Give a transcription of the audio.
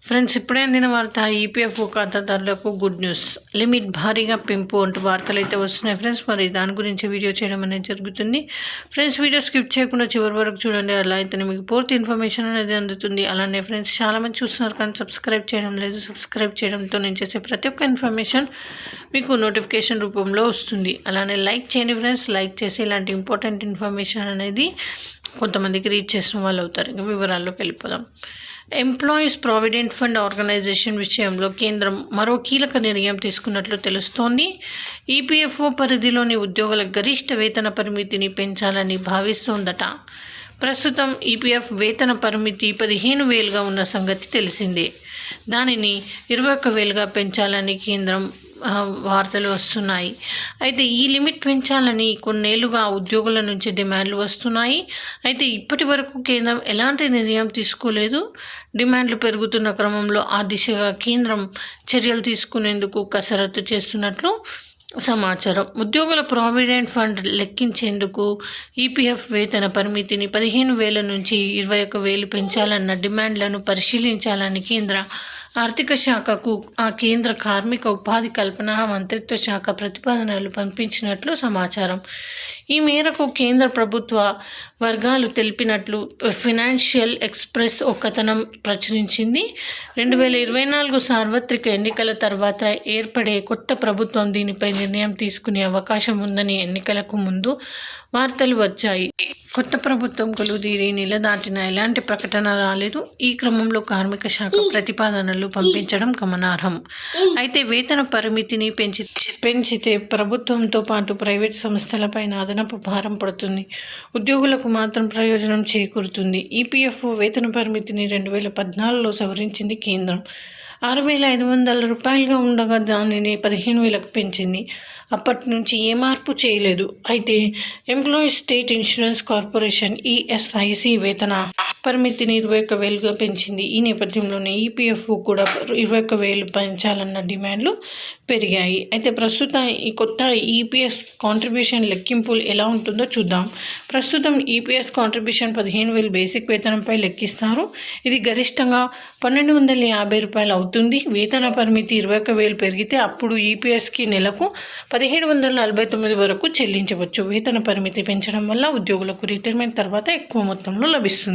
Friends, ఇప్పుడే అందిన వార్త. ఈపీఎఫ్ఓ ఖాతాదారులకు గుడ్ న్యూస్. లిమిట్ భారీగా పెంపు అంటూ వార్తలు అయితే వస్తున్నాయి ఫ్రెండ్స్. మరి దాని గురించి వీడియో చేయడం అనేది జరుగుతుంది ఫ్రెండ్స్. వీడియో స్కిప్ చేయకుండా చివరి వరకు చూడండి. అలా అయితే మీకు పూర్తి ఇన్ఫర్మేషన్ అనేది అందుతుంది. అలానే ఫ్రెండ్స్, చాలామంది చూస్తున్నారు కానీ సబ్స్క్రైబ్ చేయడం లేదు. సబ్స్క్రైబ్ చేయడంతో నేను చేసే ప్రతి ఒక్క ఇన్ఫర్మేషన్ మీకు నోటిఫికేషన్ రూపంలో వస్తుంది. అలానే లైక్ చేయండి ఫ్రెండ్స్. లైక్ చేసి ఇలాంటి ఇంపార్టెంట్ ఇన్ఫర్మేషన్ అనేది కొంతమందికి రీచ్ చేసిన వాళ్ళు అవుతారు. ఇంకా వివరాల్లోకి వెళ్ళిపోదాం. ఎంప్లాయీస్ ప్రావిడెంట్ ఫండ్ ఆర్గనైజేషన్ విషయంలో కేంద్రం మరో కీలక నిర్ణయం తీసుకున్నట్లు తెలుస్తోంది. ఈపీఎఫ్ఓ పరిధిలోని ఉద్యోగుల గరిష్ట వేతన పరిమితిని పెంచాలని భావిస్తోందట. ప్రస్తుతం ఈపీఎఫ్ వేతన పరిమితి 15,000గా ఉన్న సంగతి తెలిసిందే. దానిని 21,000గా పెంచాలని కేంద్రం వార్తలు వస్తున్నాయి. అయితే ఈ లిమిట్ పెంచాలని కొన్నేళ్లుగా ఉద్యోగుల నుంచి డిమాండ్లు వస్తున్నాయి. అయితే ఇప్పటి వరకు కేంద్రం ఎలాంటి నిర్ణయం తీసుకోలేదు. డిమాండ్లు పెరుగుతున్న క్రమంలో ఆ దిశగా కేంద్రం చర్యలు తీసుకునేందుకు కసరత్తు చేస్తున్నట్లు సమాచారం. ఉద్యోగుల ప్రావిడెంట్ ఫండ్ లెక్కించేందుకు ఈపీఎఫ్ వేతన పరిమితిని 15,000 నుంచి 21,000 పెంచాలన్న డిమాండ్లను పరిశీలించాలని కేంద్ర ఆర్థిక శాఖకు ఆ కేంద్ర కార్మిక ఉపాధి కల్పన మంత్రిత్వ శాఖ ప్రతిపాదనలు పంపించినట్లు సమాచారం. ఈ మేరకు కేంద్ర ప్రభుత్వ వర్గాలు తెలిపినట్లు ఫైనాన్షియల్ ఎక్స్ప్రెస్ ఒక కథనం ప్రచురించింది. 2024 సార్వత్రిక ఎన్నికల తర్వాత ఏర్పడే కొత్త ప్రభుత్వం దీనిపై నిర్ణయం తీసుకునే అవకాశం ఉందని ఎన్నికలకు ముందు వార్తలు వచ్చాయి. కొత్త ప్రభుత్వం కొలువుదీరి నెల దాటినా ఎలాంటి ప్రకటన రాలేదు. ఈ క్రమంలో కార్మిక శాఖ ప్రతిపాదనలు పంపించడం గమనార్హం. అయితే వేతన పరిమితిని పెంచితే ప్రభుత్వంతో పాటు ప్రైవేట్ సంస్థలపైన అదనపు భారం పడుతుంది. ఉద్యోగులకు మాత్రం ప్రయోజనం చేకూరుతుంది. ఈపీఎఫ్ఓ వేతన పరిమితిని 2014లో సవరించింది కేంద్రం. 6,500 రూపాయలుగా ఉండగా దానిని 15,000కు పెంచింది. అప్పటి నుంచి ఏ మార్పు చేయలేదు. అయితే employees state insurance corporation ESIC వేతన పరిమితిని 21,000గా పెంచింది. ఈ నేపథ్యంలోనే ఈపీఎఫ్ఓ కూడా 21,000 పెంచాలన్న డిమాండ్లు పెరిగాయి. అయితే ప్రస్తుతం ఈ కొత్త ఈపీఎస్ కాంట్రిబ్యూషన్ లెక్కింపులు ఎలా ఉంటుందో చూద్దాం. ప్రస్తుతం ఈపీఎస్ కాంట్రిబ్యూషన్ 15,000 బేసిక్ వేతనంపై లెక్కిస్తారు. ఇది గరిష్టంగా 1,250 రూపాయలు అవుతుంది. వేతన పరిమితి 21,000 పెరిగితే అప్పుడు ఈపీఎస్కి నెలకు 1,749 వరకు చెల్లించవచ్చు. వేతన పరిమితి పెంచడం వల్ల ఉద్యోగులకు రిటైర్మెంట్ తర్వాత ఎక్కువ మొత్తంలో లభిస్తుంది.